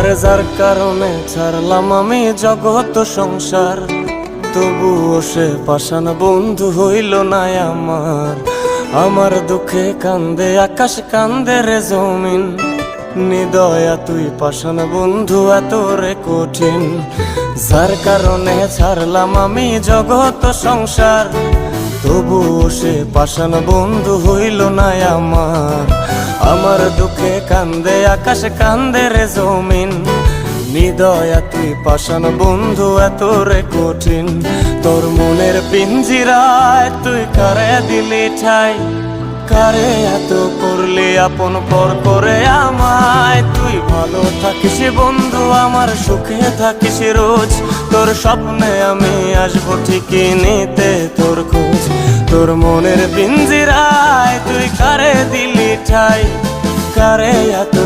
আরে যার কারণে ছাড়লাম আমি জগৎ সংসার, তবুও সে পাষাণ বন্ধু হইল না আমার। আমার দুঃখে কান্দে আকাশ, কান্দে রে জমিন, নিদয়া তুই পাষাণ বন্ধু এত রে কঠিন। যার কারণে ছাড়লাম আমি জগৎ সংসার, তবুও সে পাষাণ বন্ধু হইল না আমার। আমার দুঃখে কান্দে আকাশ, কান্দে রে জমিন, নিদয়া তুই পাষাণ বন্ধু এত রে কঠিন। তোর মনের পিঞ্জিরায় তুই কারে দিলি ঠাই, কারে এত করলি আপন পর করে আমায়। তুই ভালো থাকিস বন্ধু আমার, সুখে থাকিস রোজ, তোর স্বপ্নে আমি আসবো ঠিকই নিতে তোর খোঁজ। তোর মনের পিঞ্জিরায় তুই কারে দিলি ঠাই, কারে এত